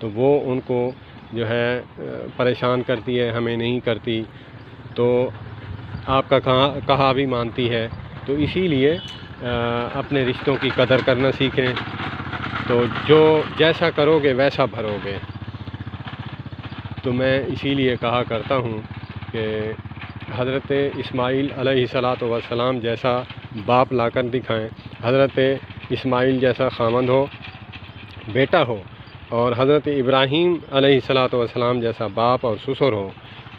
تو وہ ان کو جو ہے پریشان کرتی ہے، ہمیں نہیں کرتی، تو آپ کا کہا بھی مانتی ہے۔ تو اسی لیے اپنے رشتوں کی قدر کرنا سیکھیں، تو جو جیسا کرو گے ویسا بھرو گے۔ تو میں اسی لیے کہا کرتا ہوں کہ حضرت اسماعیل علیہ السلام جیسا باپ لا کر دکھائیں، حضرت اسماعیل جیسا خاوند ہو، بیٹا ہو، اور حضرت ابراہیم علیہ السلام جیسا باپ اور سسر ہو،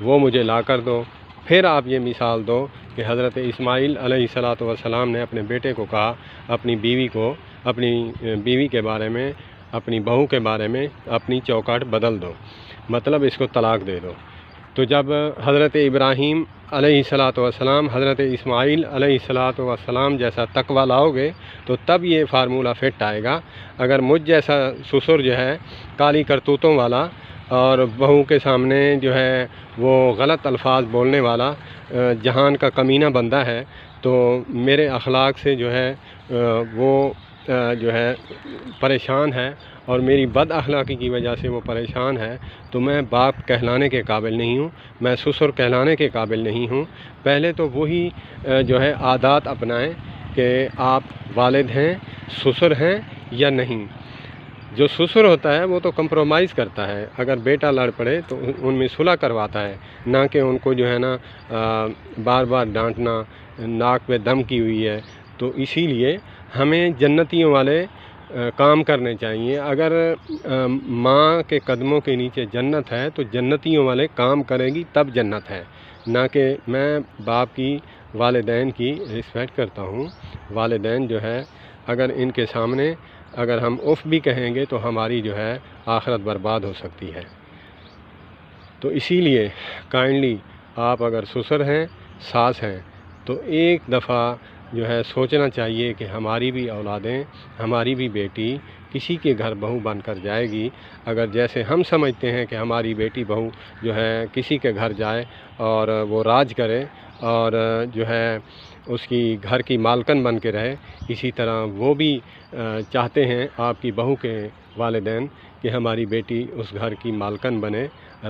وہ مجھے لا کر دو۔ پھر آپ یہ مثال دو کہ حضرت اسماعیل علیہ السلام نے اپنے بیٹے کو کہا، اپنی بیوی کے بارے میں، اپنی بہو کے بارے میں اپنی چوکاٹ بدل دو، مطلب اس کو طلاق دے دو۔ تو جب حضرت ابراہیم علیہ السلام حضرت اسماعیل علیہ السلام جیسا تقویٰ لاؤ گے تو تب یہ فارمولہ فٹ آئے گا۔ اگر مجھ جیسا سسر جو ہے کالی کرتوتوں والا اور بہو کے سامنے جو ہے وہ غلط الفاظ بولنے والا جہان کا کمینہ بندہ ہے، تو میرے اخلاق سے جو ہے وہ جو ہے پریشان ہے، اور میری بد اخلاقی کی وجہ سے وہ پریشان ہے، تو میں باپ کہلانے کے قابل نہیں ہوں، میں سسر کہلانے کے قابل نہیں ہوں۔ پہلے تو وہی جو ہے عادات اپنائیں کہ آپ والد ہیں، سسر ہیں یا نہیں۔ جو سسر ہوتا ہے وہ تو کمپرومائز کرتا ہے، اگر بیٹا لڑ پڑے تو ان میں صلح کرواتا ہے، نہ کہ ان کو جو ہے نا بار بار ڈانٹنا، ناک پہ دم کی ہوئی ہے۔ تو اسی لیے ہمیں جنتیوں والے کام کرنے چاہیے۔ اگر ماں کے قدموں کے نیچے جنت ہے تو جنتیوں والے کام کرے گی تب جنت ہے، نہ کہ میں باپ کی، والدین کی رسپیکٹ کرتا ہوں۔ والدین جو ہے اگر ان کے سامنے اگر ہم اف بھی کہیں گے تو ہماری جو ہے آخرت برباد ہو سکتی ہے۔ تو اسی لیے کائنڈلی آپ اگر سسر ہیں، ساس ہیں، تو ایک دفعہ جو ہے سوچنا چاہیے کہ ہماری بھی اولادیں، ہماری بھی بیٹی کسی کے گھر بہو بن کر جائے گی۔ اگر جیسے ہم سمجھتے ہیں کہ ہماری بیٹی بہو جو ہے کسی کے گھر جائے اور وہ راج کرے اور جو ہے اس کی گھر کی مالکن بن کے رہے، اسی طرح وہ بھی چاہتے ہیں آپ کی بہو کے والدین کہ ہماری بیٹی اس گھر کی مالکن بنے،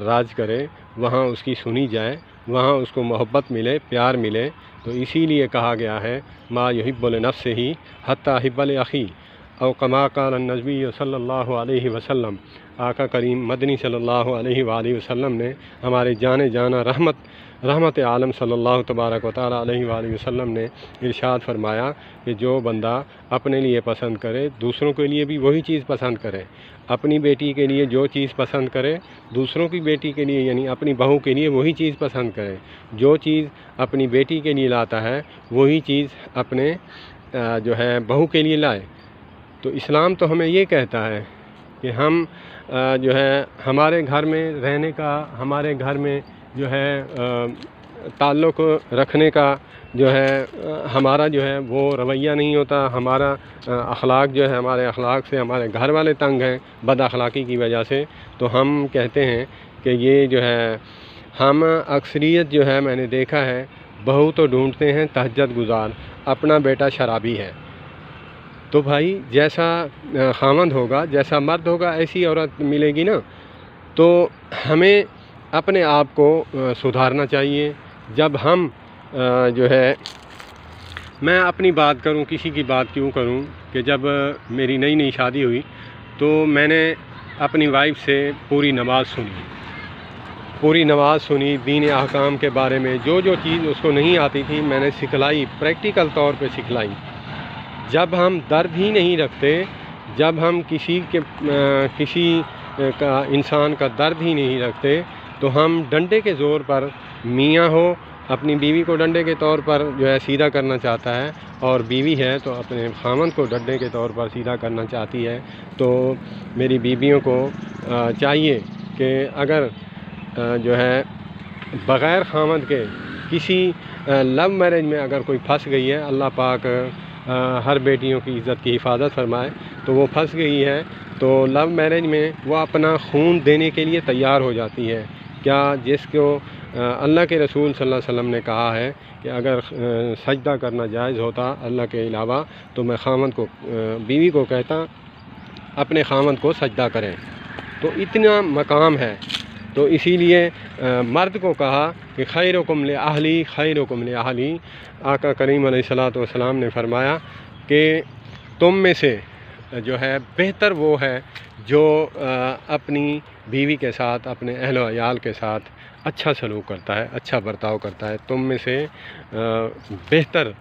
راج کرے، وہاں اس کی سنی جائے، وہاں اس کو محبت ملے، پیار ملے۔ تو اسی لیے کہا گیا ہے ما یحب لنفسہ حتی یحب لاخیہ، او کما قال النبی صلی اللہ علیہ وسلم۔ آقا کریم مدنی صلی اللہ علیہ وآلہ وسلم نے ہمارے جانے جانا رحمت عالم صلی اللہ تبارک و تعالیٰ علیہ وآلہ وسلم نے ارشاد فرمایا کہ جو بندہ اپنے لیے پسند کرے دوسروں کے لیے بھی وہی چیز پسند کرے۔ اپنی بیٹی کے لیے جو چیز پسند کرے دوسروں کی بیٹی کے لیے یعنی اپنی بہو کے لیے وہی چیز پسند کرے۔ جو چیز اپنی بیٹی کے لیے لاتا ہے وہی چیز اپنے جو ہے بہو کے لیے لائے۔ تو اسلام تو ہمیں یہ کہتا ہے کہ ہم جو ہے ہمارے گھر میں رہنے کا، ہمارے گھر میں جو ہے تعلق رکھنے کا جو ہے ہمارا جو ہے وہ رویہ نہیں ہوتا، ہمارا اخلاق جو ہے ہمارے اخلاق سے ہمارے گھر والے تنگ ہیں بد اخلاقی کی وجہ سے۔ تو ہم کہتے ہیں کہ یہ جو ہے ہم اکثریت جو ہے میں نے دیکھا ہے بہو تو ڈھونڈتے ہیں تہجد گزار، اپنا بیٹا شرابی ہے۔ تو بھائی جیسا خاوند ہوگا، جیسا مرد ہوگا، ایسی عورت ملے گی نا۔ تو ہمیں اپنے آپ کو سدھارنا چاہیے۔ جب ہم جو ہے میں اپنی بات کروں، کسی کی بات کیوں کروں کہ جب میری نئی شادی ہوئی تو میں نے اپنی وائف سے پوری نماز سنی، دین احکام کے بارے میں جو چیز اس کو نہیں آتی تھی میں نے سکھلائی، پریکٹیکل طور پہ سکھلائی۔ جب ہم درد ہی نہیں رکھتے، جب ہم کسی کا انسان کا درد ہی نہیں رکھتے، تو ہم ڈنڈے کے زور پر، میاں ہو اپنی بیوی کو ڈنڈے کے طور پر جو ہے سیدھا کرنا چاہتا ہے، اور بیوی ہے تو اپنے خاوند کو ڈنڈے کے طور پر سیدھا کرنا چاہتی ہے۔ تو میری بیویوں کو چاہیے کہ اگر جو ہے بغیر خاوند کے کسی لو میرج میں اگر کوئی پھنس گئی ہے، اللہ پاک ہر بیٹیوں کی عزت کی حفاظت فرمائے، تو وہ پھنس گئی ہے تو لو میرج میں وہ اپنا خون دینے کے لیے تیار ہو جاتی ہے۔ کیا جس کو اللہ کے رسول صلی اللہ علیہ وسلم نے کہا ہے کہ اگر سجدہ کرنا جائز ہوتا اللہ کے علاوہ تو میں بیوی کو کہتا اپنے خاوند کو سجدہ کریں۔ تو تو اتنا مقام ہے، تو اسی لیے مرد کو کہا کہ خیرکم لأہلی خیرکم لأہلی۔ آقا کریم علیہ الصلوۃ والسلام نے فرمایا کہ تم میں سے جو ہے بہتر وہ ہے جو اپنی بیوی کے ساتھ، اپنے اہل و عیال کے ساتھ اچھا سلوک کرتا ہے، اچھا برتاؤ کرتا ہے۔ تم میں سے بہتر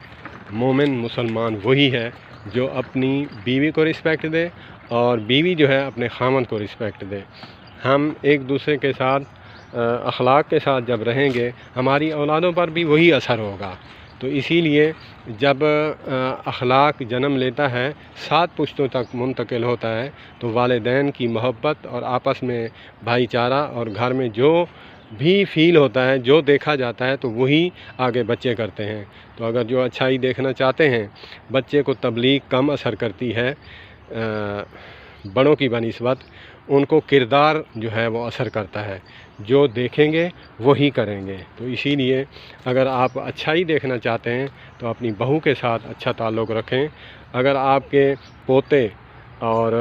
مومن مسلمان وہی ہے جو اپنی بیوی کو رسپیکٹ دے اور بیوی جو ہے اپنے خامند کو رسپیکٹ دے۔ ہم ایک دوسرے کے ساتھ اخلاق کے ساتھ جب رہیں گے، ہماری اولادوں پر بھی وہی اثر ہوگا۔ تو اسی لیے جب اخلاق جنم لیتا ہے، 7 پشتوں تک منتقل ہوتا ہے، تو والدین کی محبت اور آپس میں بھائی چارہ اور گھر میں جو بھی فیل ہوتا ہے، جو دیکھا جاتا ہے، تو وہی آگے بچے کرتے ہیں۔ تو اگر جو اچھائی دیکھنا چاہتے ہیں، بچے کو تبلیغ کم اثر کرتی ہے بڑوں کی بنسبت، ان کو کردار جو ہے وہ اثر کرتا ہے، جو دیکھیں گے وہی کریں گے۔ تو اسی لیے اگر آپ اچھائی دیکھنا چاہتے ہیں تو اپنی بہو کے ساتھ اچھا تعلق رکھیں۔ اگر آپ کے پوتے اور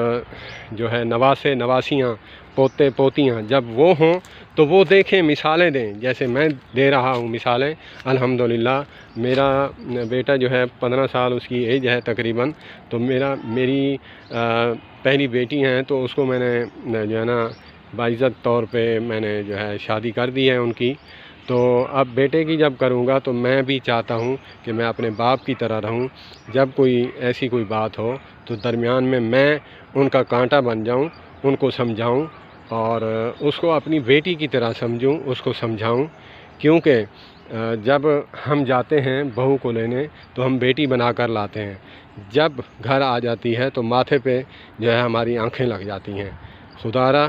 جو ہے نواسے نواسیاں، پوتے پوتیاں جب وہ ہوں تو وہ دیکھیں، مثالیں دیں، جیسے میں دے رہا ہوں مثالیں۔ الحمدللہ میرا بیٹا جو ہے 15 سال اس کی ایج ہے تقریباً، تو میری پہلی بیٹی ہیں، تو اس کو میں نے جو ہے نا باعزت طور پہ میں نے جو ہے شادی کر دی ہے ان کی۔ تو اب بیٹے کی جب کروں گا تو میں بھی چاہتا ہوں کہ میں اپنے باپ کی طرح رہوں۔ جب کوئی ایسی کوئی بات ہو تو درمیان میں ان کا کانٹا بن جاؤں، ان کو سمجھاؤں اور اس کو اپنی بیٹی کی طرح سمجھوں، اس کو سمجھاؤں۔ کیونکہ جب ہم جاتے ہیں بہو کو لینے تو ہم بیٹی بنا کر لاتے ہیں، جب گھر آ جاتی ہے تو ماتھے پہ جو ہے ہماری آنکھیں لگ جاتی ہیں۔ خدا را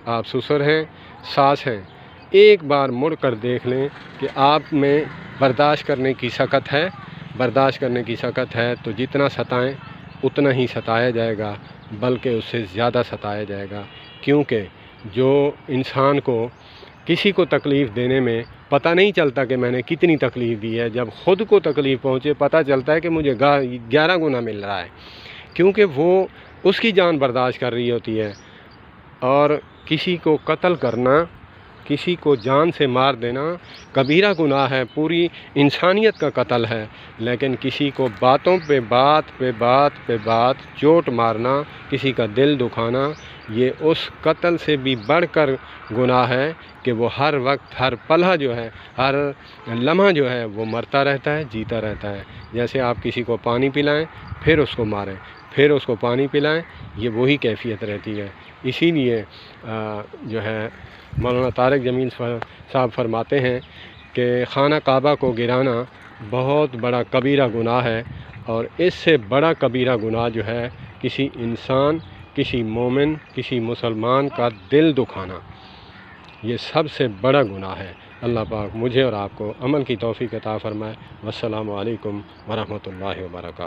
آپ سسر ہیں، ساس ہیں، ایک بار مڑ کر دیکھ لیں کہ آپ میں برداشت کرنے کی سکت ہے۔ برداشت کرنے کی سکت ہے تو جتنا ستائیں اتنا ہی ستایا جائے گا، بلکہ اس سے زیادہ ستایا جائے گا۔ کیونکہ جو انسان کو کسی کو تکلیف دینے میں پتہ نہیں چلتا کہ میں نے کتنی تکلیف دی ہے، جب خود کو تکلیف پہنچے پتہ چلتا ہے کہ مجھے 11 گنا مل رہا ہے، کیونکہ وہ اس کی جان برداشت کر رہی ہوتی ہے۔ اور کسی کو قتل کرنا، کسی کو جان سے مار دینا کبیرہ گناہ ہے، پوری انسانیت کا قتل ہے۔ لیکن کسی کو باتوں پہ بات چوٹ مارنا، کسی کا دل دکھانا، یہ اس قتل سے بھی بڑھ کر گناہ ہے کہ وہ ہر وقت، ہر پلہ جو ہے، ہر لمحہ جو ہے وہ مرتا رہتا ہے، جیتا رہتا ہے۔ جیسے آپ کسی کو پانی پلائیں پھر اس کو ماریں، پھر اس کو پانی پلائیں، یہ وہی کیفیت رہتی ہے۔ اسی لیے جو ہے مولانا طارق جمیل صاحب فرماتے ہیں کہ خانہ کعبہ کو گرانا بہت بڑا کبیرہ گناہ ہے، اور اس سے بڑا کبیرہ گناہ جو ہے کسی انسان، کسی مومن، کسی مسلمان کا دل دکھانا، یہ سب سے بڑا گناہ ہے۔ اللہ پاک مجھے اور آپ کو عمل کی توفیق عطا فرمائے۔ والسلام علیکم ورحمۃ اللہ وبرکاتہ۔